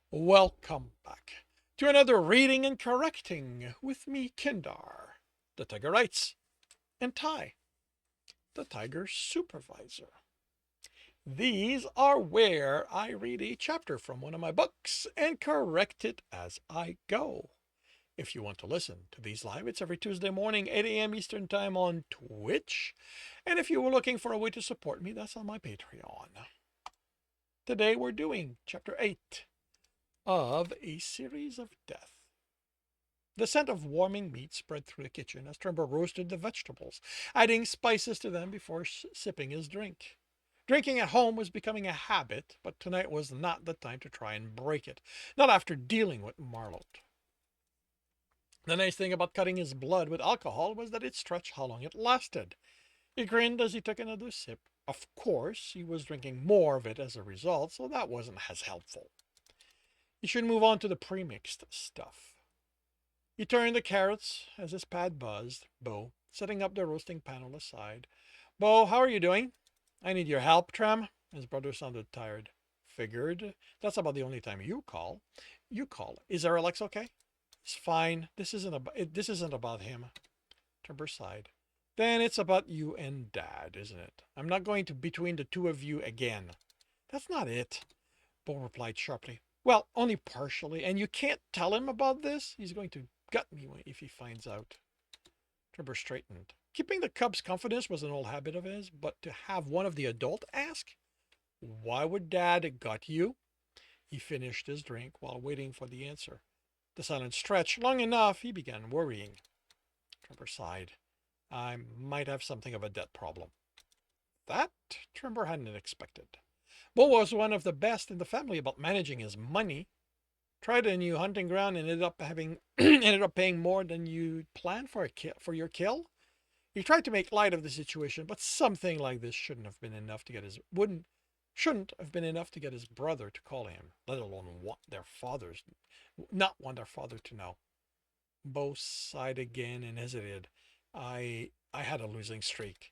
Welcome back to another reading and correcting with me, Kindar, the Tiger writes, and Ty, the Tiger supervisor. These are where I read a chapter from one of my books and correct it as I go. If you want to listen to these live, it's every Tuesday morning, 8 a.m. Eastern Time on Twitch. And if you were looking for a way to support me, that's on my Patreon. Today we're doing Chapter 8 of A Series of Death. The scent of warming meat spread through the kitchen as Trembor roasted the vegetables, adding spices to them before sipping his drink. Drinking at home was becoming a habit, but tonight was not the time to try and break it, not after dealing with Marlot. The nice thing about cutting his blood with alcohol was that it stretched how long it lasted. He grinned as he took another sip. Of course, he was drinking more of it as a result, so that wasn't as helpful. He should move on to the premixed stuff. He turned the carrots as his pad buzzed, Bo, setting up the roasting panel aside. Bo, how are you doing? I need your help, Trem. His brother sounded tired. Figured. That's about the only time you call. You call. Is Alex okay? It's fine. This isn't about him. Trember sighed. Then it's about you and Dad, isn't it? I'm not going to between the two of you again. That's not it, Bo replied sharply. Well, only partially, and you can't tell him about this? He's going to gut me if he finds out. Trevor straightened. Keeping the cub's confidence was an old habit of his, but to have one of the adult ask, why would Dad gut you? He finished his drink while waiting for the answer. The silence stretched long enough, he began worrying. Trevor sighed. I might have something of a debt problem. That Tremor hadn't expected. Bo was one of the best in the family about managing his money. Tried a new hunting ground and ended up paying more than you planned for your kill. He tried to make light of the situation, but something like this shouldn't have been enough to get his brother to call him, let alone not want their father to know. Bo sighed again and hesitated. I had a losing streak.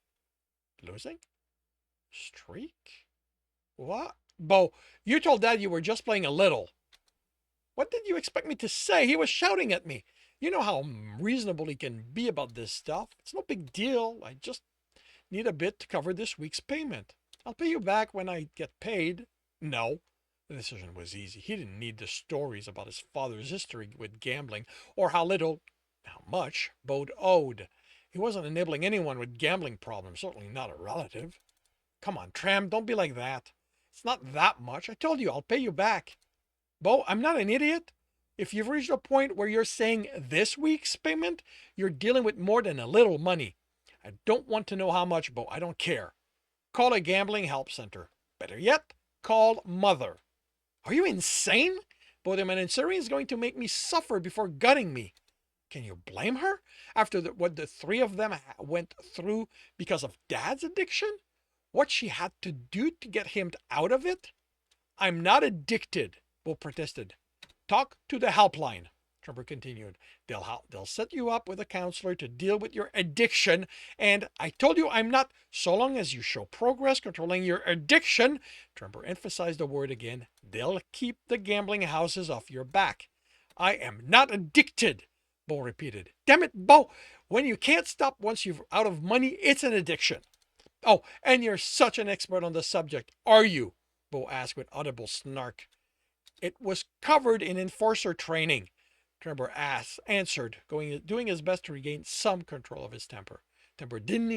Losing? Streak? What? Bo, you told Dad you were just playing a little. What did you expect me to say? He was shouting at me. You know how reasonable he can be about this stuff. It's no big deal. I just need a bit to cover this week's payment. I'll pay you back when I get paid. No. The decision was easy. He didn't need the stories about his father's history with gambling or how much Bode owed. He wasn't enabling anyone with gambling problems, certainly not a relative. Come on, Tram, don't be like that. It's not that much. I told you I'll pay you back. Bo, I'm not an idiot. If you've reached a point where you're saying this week's payment, you're dealing with more than a little money. I don't want to know how much, Bo. I don't care. Call a gambling help center. Better yet, call Mother. Are you insane? Bo, the Mansourian is going to make me suffer before gutting me. Can you blame her? After what the three of them went through because of Dad's addiction? What she had to do to get him out of it? I'm not addicted, Bo protested. Talk to the helpline, Trevor continued. They'll set you up with a counselor to deal with your addiction, and I told you I'm not, so long as you show progress controlling your addiction, Trevor emphasized the word again, they'll keep the gambling houses off your back. I am not addicted, Bo repeated. Damn it, Bo, when you can't stop once you're out of money, it's an addiction. Oh, and you're such an expert on the subject, are you? Bo asked with audible snark. It was covered in enforcer training, Tremor answered, doing his best to regain some control of his temper. Tremor didn't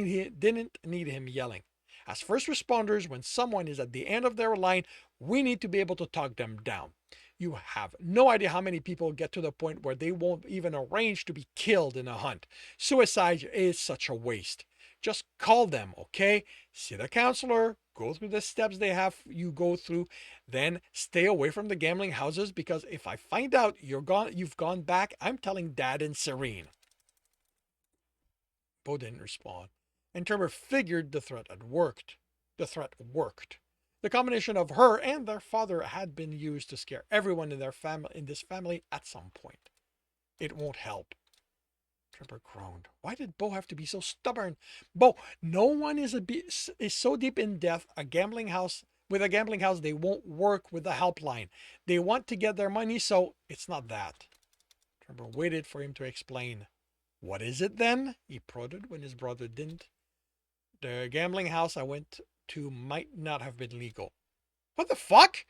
need him yelling. As first responders, when someone is at the end of their line, we need to be able to talk them down. You have no idea how many people get to the point where they won't even arrange to be killed in a hunt. Suicide is such a waste. Just call them, okay? See the counselor, go through the steps they have you go through, then stay away from the gambling houses because if I find out you've gone back, I'm telling Dad and Serene. Bo didn't respond, and Trevor figured the threat had worked. The threat worked. The combination of her and their father had been used to scare everyone in this family at some point. It won't help. Trevor groaned. Why did Bo have to be so stubborn? Bo, no one is so deep in death a gambling house with a gambling house, they won't work with the helpline. They want to get their money, so it's not that. Trevor waited for him to explain. What is it then? He prodded when his brother didn't. The gambling house I went to might not have been legal. What the fuck?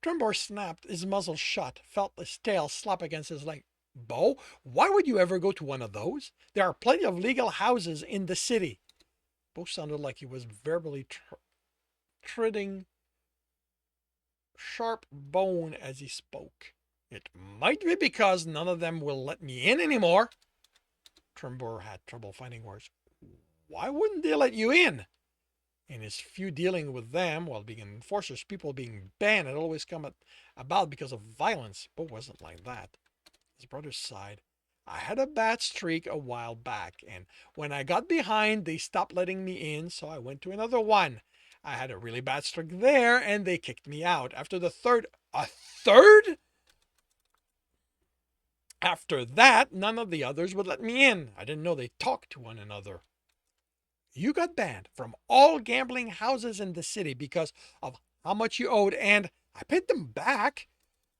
Trembor snapped, his muzzle shut, felt his tail slap against his leg. Bo, why would you ever go to one of those? There are plenty of legal houses in the city. Bo sounded like he was verbally treading sharp bone as he spoke. It might be because none of them will let me in anymore. Trembor had trouble finding words. Why wouldn't they let you in? In his few dealing with them while being enforcers, people being banned had always come about because of violence. Bo wasn't like that. His brother sighed. I had a bad streak a while back, and when I got behind, they stopped letting me in, so I went to another one. I had a really bad streak there, and they kicked me out. After the third... A third? After that, none of the others would let me in. I didn't know they talked to one another. You got banned from all gambling houses in the city because of how much you owed, and I paid them back.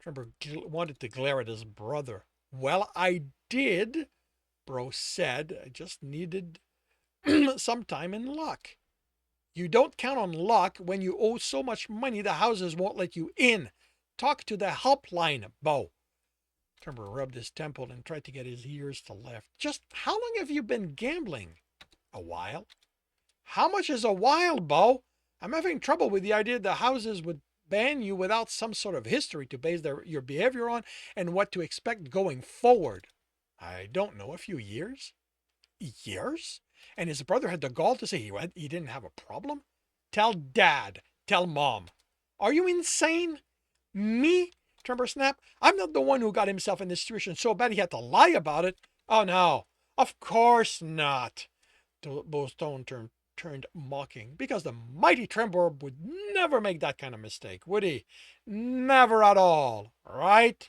Trevor wanted to glare at his brother. Well, I did, Bro said. I just needed some time and luck. You don't count on luck when you owe so much money the houses won't let you in. Talk to the helpline, Bo. Trevor rubbed his temple and tried to get his ears to lift. Just how long have you been gambling? A while. How much is a while, Bo? I'm having trouble with the idea the houses would ban you without some sort of history to base your behavior on and what to expect going forward. I don't know, a few years? Years? And his brother had the gall to say he didn't have a problem? Tell Dad. Tell Mom. Are you insane? Me? Tremor snapped. I'm not the one who got himself in this situation so bad he had to lie about it. Oh, no. Of course not. Bo's tone turned mocking, because the mighty Trembor would never make that kind of mistake, would he? Never at all, right?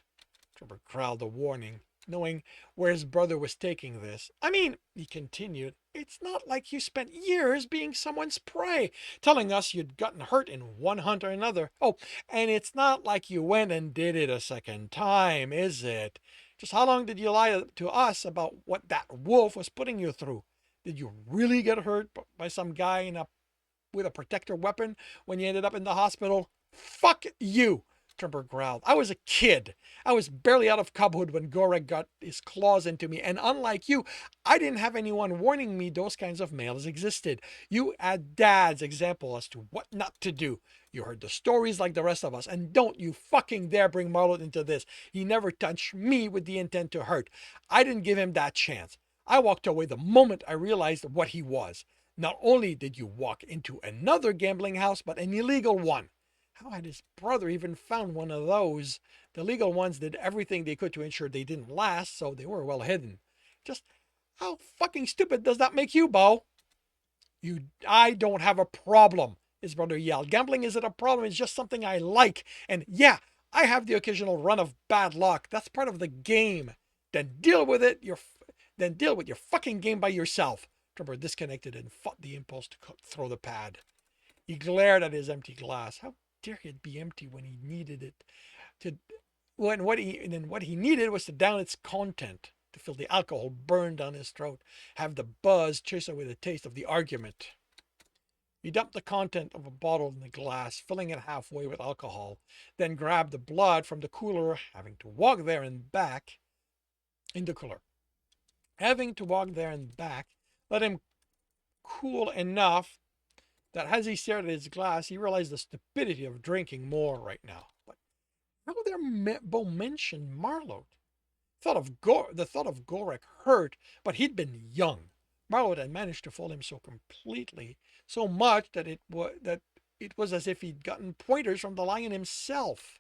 Trembor growled a warning, knowing where his brother was taking this. I mean, he continued, it's not like you spent years being someone's prey, telling us you'd gotten hurt in one hunt or another. Oh, and it's not like you went and did it a second time, is it? Just how long did you lie to us about what that wolf was putting you through? Did you really get hurt by some guy with a protector weapon when you ended up in the hospital? Fuck you, Tremper growled. I was a kid. I was barely out of cubhood when Gorek got his claws into me, and unlike you, I didn't have anyone warning me those kinds of males existed. You had Dad's example as to what not to do. You heard the stories like the rest of us, and don't you fucking dare bring Marlot into this. He never touched me with the intent to hurt. I didn't give him that chance. I walked away the moment I realized what he was. Not only did you walk into another gambling house, but an illegal one. How had his brother even found one of those? The legal ones did everything they could to ensure they didn't last, so they were well hidden. Just how fucking stupid does that make you, Bo? I don't have a problem, his brother yelled. Gambling isn't a problem, it's just something I like. And yeah, I have the occasional run of bad luck. That's part of the game. Then deal with it. Then deal with your fucking game by yourself. Trevor disconnected and fought the impulse to throw the pad. He glared at his empty glass. How dare it be empty when he needed it to what he needed was to down its content, to feel the alcohol burn down his throat, have the buzz chase away the taste of the argument. He dumped the content of a bottle in the glass, filling it halfway with alcohol, then grabbed the blood from the cooler, having to walk there and back in the cooler. Having to walk there and back let him cool enough that as he stared at his glass, he realized the stupidity of drinking more right now. But how dare Bo mention Marlot? The thought of Gorek hurt, but he'd been young. Marlot had managed to fool him so completely, so much that it was as if he'd gotten pointers from the lion himself.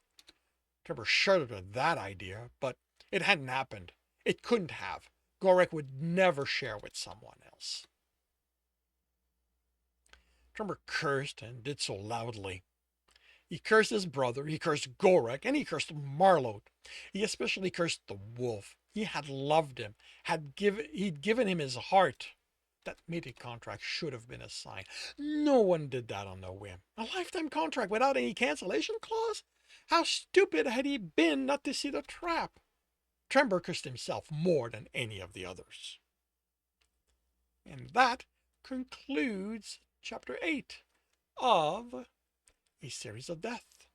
Trevor shuddered at that idea, but it hadn't happened. It couldn't have. Gorek would never share with someone else. Tremor cursed, and did so loudly. He cursed his brother, he cursed Gorek, and he cursed Marlot. He especially cursed the wolf. He had loved him, he'd given him his heart. That mating contract should have been a sign. No one did that on no whim. A lifetime contract without any cancellation clause? How stupid had he been not to see the trap? Trembor cursed himself more than any of the others. And that concludes chapter 8 of A Series of Death.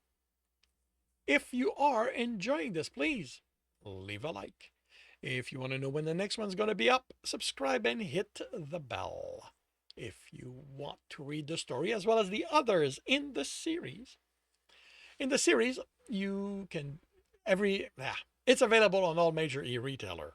If you are enjoying this, please leave a like. If you want to know when the next one's going to be up, subscribe and hit the bell. If you want to read the story as well as the others in the series, you can it's available on all major e-retailer.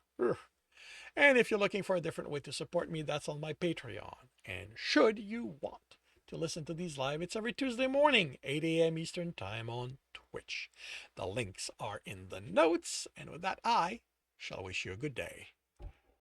And if you're looking for a different way to support me, that's on my Patreon. And should you want to listen to these live, it's every Tuesday morning, 8 a.m. Eastern Time on Twitch. The links are in the notes. And with that, I shall wish you a good day.